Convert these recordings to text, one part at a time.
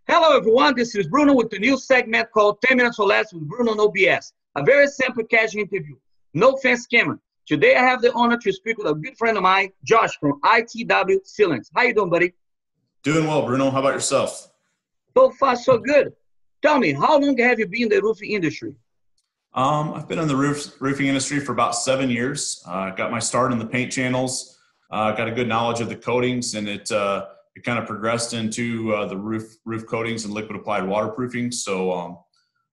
Hello, everyone. This is Bruno with the new segment called 10 Minutes or Less with Bruno No BS. A very simple, casual interview. No fancy camera. Today, I have the honor to speak with a good friend of mine, Josh from ITW Sealants. How you doing, buddy? Doing well, Bruno. How about yourself? So far, so good. Tell me, how long have you been in the roofing industry? I've been in the roofing industry for about 7 years. Got my start in the paint channels. Got a good knowledge of the coatings, and it kind of progressed into the roof coatings and liquid applied waterproofing. So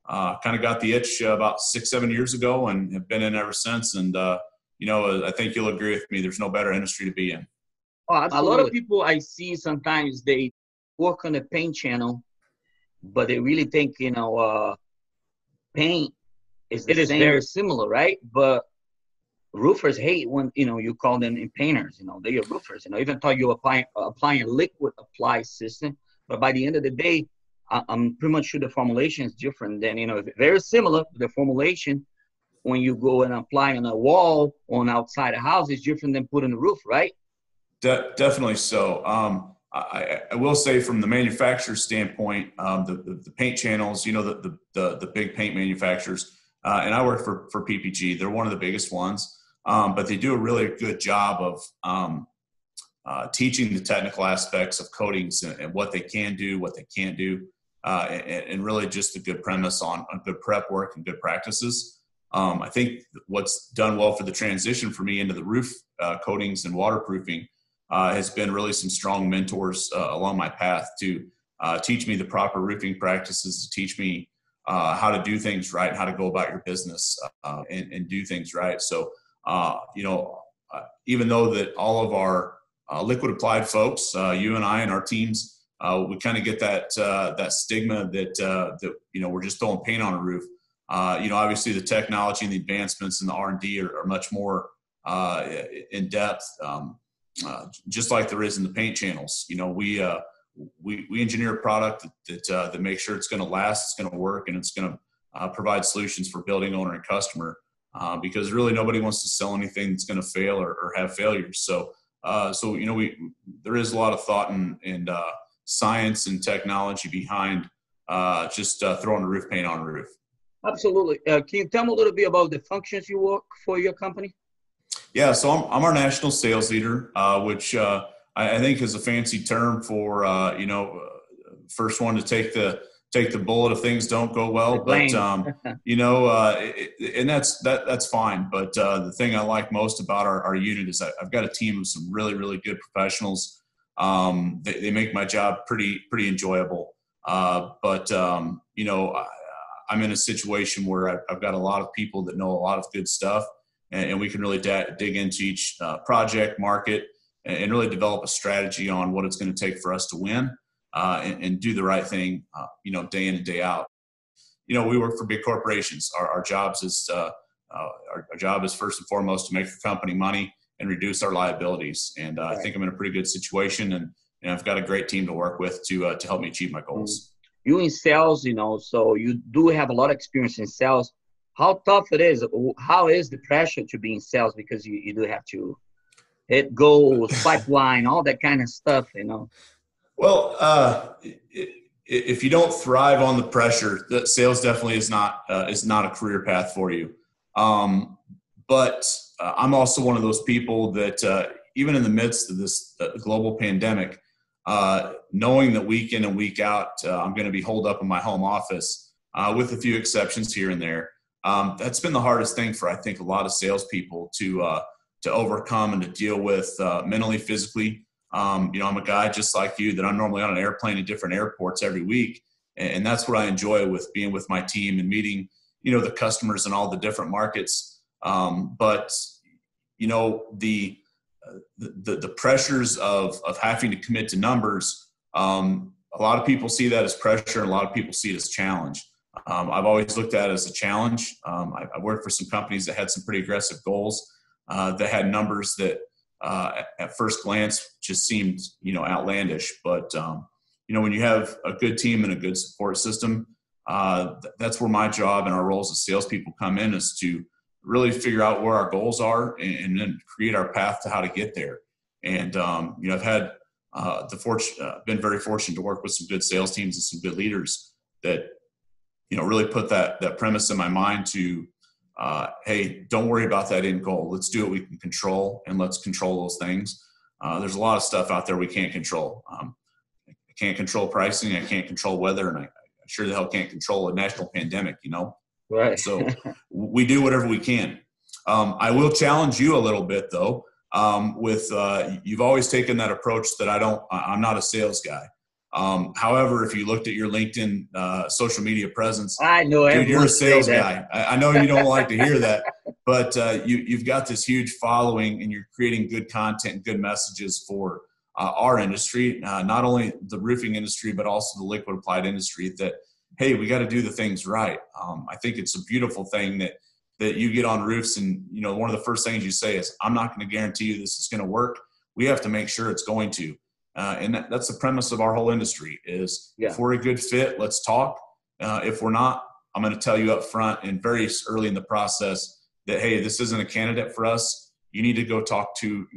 kind of got the itch about 6-7 years ago, and have been in ever since. And I think you'll agree with me. There's no better industry to be in. Oh, a lot of people I see sometimes they work on the paint channel, but they really think paint is very similar, right? But roofers hate when you call them painters. They are roofers. Even though you applying a liquid apply system, but by the end of the day, I'm pretty much sure the formulation is different. Than very similar. The formulation when you go and apply on a wall on outside a house is different than putting a roof, right? Definitely so. I will say from the manufacturer standpoint, the paint channels, the big paint manufacturers, and I work for PPG. They're one of the biggest ones, but they do a really good job of teaching the technical aspects of coatings and what they can do, what they can't do, and really just a good premise on good prep work and good practices. I think what's done well for the transition for me into the roof coatings and waterproofing has been really some strong mentors along my path to teach me the proper roofing practices, to teach me how to do things right, how to go about your business and do things right. So, even though that all of our liquid applied folks, you and I and our teams, we kind of get that stigma that we're just throwing paint on a roof. Obviously the technology and the advancements in the R&D are much more in depth. Just like there is in the paint channels, we engineer a product that makes sure it's going to last, it's going to work, and it's going to provide solutions for building owner and customer. Because really nobody wants to sell anything that's going to fail or have failures. So there is a lot of thought and science and technology behind just throwing a roof paint on a roof. Absolutely. Can you tell me a little bit about the functions you work for your company? Yeah, so I'm our national sales leader, which I think is a fancy term for first one to take the bullet if things don't go well. But and that's fine. But the thing I like most about our unit is I've got a team of some really, really good professionals. They make my job pretty enjoyable. But I'm in a situation where I've got a lot of people that know a lot of good stuff. And we can really dig into each project, market, and really develop a strategy on what it's going to take for us to win and do the right thing, day in and day out. We work for big corporations. Our job is first and foremost to make the company money and reduce our liabilities. And I think I'm in a pretty good situation, and I've got a great team to work with to help me achieve my goals. You in sales, so you do have a lot of experience in sales. How tough it is? How is the pressure to be in sales? Because you do have to hit goals, pipeline, all that kind of stuff, Well, if you don't thrive on the pressure, that sales definitely is not a career path for you. But I'm also one of those people that even in the midst of this global pandemic, knowing that week in and week out, I'm going to be holed up in my home office with a few exceptions here and there. That's been the hardest thing for, I think, a lot of salespeople to overcome and to deal with mentally, physically. I'm a guy just like you that I'm normally on an airplane at different airports every week. And that's what I enjoy with being with my team and meeting, the customers in all the different markets. But the pressures of having to commit to numbers, a lot of people see that as pressure and a lot of people see it as challenge. I've always looked at it as a challenge. I worked for some companies that had some pretty aggressive goals that had numbers that at first glance just seemed, outlandish. But, when you have a good team and a good support system, that's where my job and our roles as salespeople come in, is to really figure out where our goals are and then create our path to how to get there. And, I've had been very fortunate to work with some good sales teams and some good leaders that, really put that premise in my mind to, hey, don't worry about that end goal. Let's do what we can control, and let's control those things. There's a lot of stuff out there we can't control. I can't control pricing. I can't control weather, and I sure the hell can't control a national pandemic, Right. So we do whatever we can. I will challenge you a little bit, though, with you've always taken that approach that I'm not a sales guy. However, if you looked at your LinkedIn social media presence, I know, dude, you're a sales guy. I know you don't like to hear that, but you've got this huge following, and you're creating good content and good messages for our industry, not only the roofing industry, but also the liquid applied industry, that, hey, we got to do the things right. I think it's a beautiful thing that you get on roofs, and, one of the first things you say is, I'm not going to guarantee you this is going to work. We have to make sure it's going to. And that's the premise of our whole industry is, if we're a good fit, let's talk. If we're not, I'm going to tell you up front and very early in the process that, hey, this isn't a candidate for us. You need to go talk to,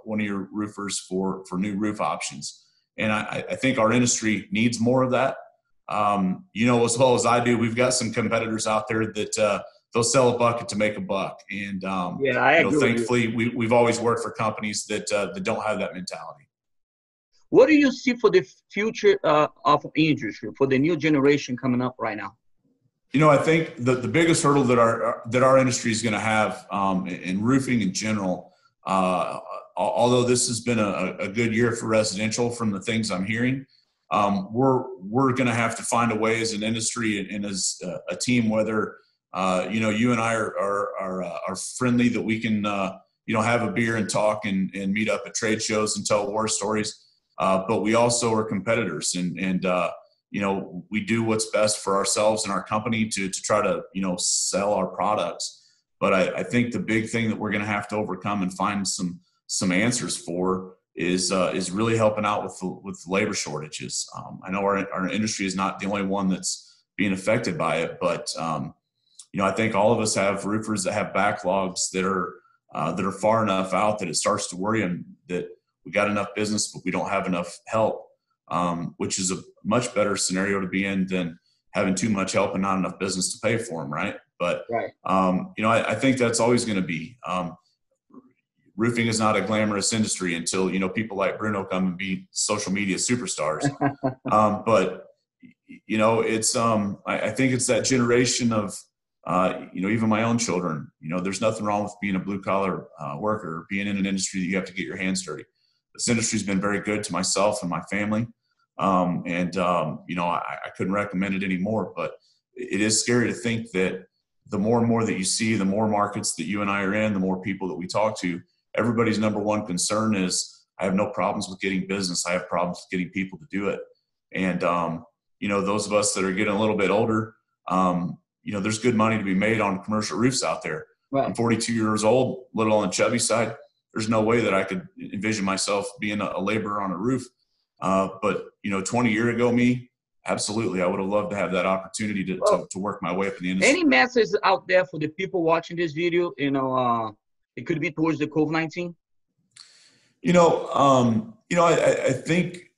one of your roofers for new roof options. And I think our industry needs more of that. As well as I do, we've got some competitors out there that they'll sell a bucket to make a buck. And, I agree. Thankfully, we've always worked for companies that don't have that mentality. What do you see for the future of industry, for the new generation coming up right now? I think the biggest hurdle that our industry is going to have in roofing in general, although this has been a good year for residential from the things I'm hearing, we're going to have to find a way as an industry and as a team, whether you and I are friendly, that we can have a beer and talk and meet up at trade shows and tell war stories. But we also are competitors, and we do what's best for ourselves and our company to try to, sell our products. But I think the big thing that we're going to have to overcome and find some answers for is really helping out with labor shortages. I know our industry is not the only one that's being affected by it, but I think all of us have roofers that have backlogs that are far enough out that it starts to worry them that we got enough business, but we don't have enough help, which is a much better scenario to be in than having too much help and not enough business to pay for them, right? But, right. I think that's always going to be. Roofing is not a glamorous industry until, people like Bruno come and be social media superstars. But, it's I think it's that generation of, even my own children, there's nothing wrong with being a blue collar worker, or being in an industry that you have to get your hands dirty. This industry has been very good to myself and my family. I couldn't recommend it anymore, but it is scary to think that the more and more that you see, the more markets that you and I are in, the more people that we talk to, everybody's number one concern is, I have no problems with getting business. I have problems with getting people to do it. And, those of us that are getting a little bit older, there's good money to be made on commercial roofs out there. Right. I'm 42 years old, a little on the chubby side. There's no way that I could envision myself being a laborer on a roof. But 20 years ago, me, absolutely, I would have loved to have that opportunity to work my way up in the industry. Any message out there for the people watching this video? It could be towards the COVID-19. I think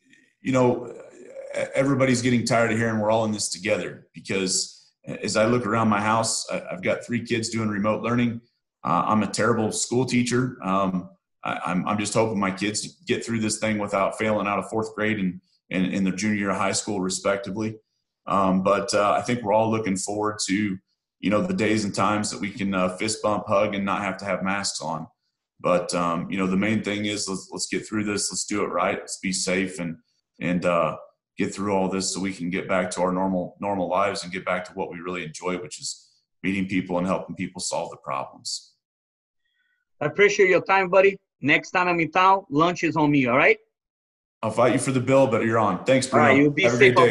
everybody's getting tired of hearing we're all in this together, because as I look around my house, I've got 3 kids doing remote learning. I'm a terrible school teacher. I'm just hoping my kids get through this thing without failing out of 4th grade and in their junior year of high school, respectively. But I think we're all looking forward to, the days and times that we can fist bump, hug, and not have to have masks on. But, the main thing is let's get through this. Let's do it right. Let's be safe and get through all this so we can get back to our normal lives and get back to what we really enjoy, which is meeting people and helping people solve the problems. I appreciate your time, buddy. Next time I'm in town, lunch is on me, all right? I'll fight you for the bill, but you're on. Thanks, Bruno. All right, you'll be Have a safe. great day.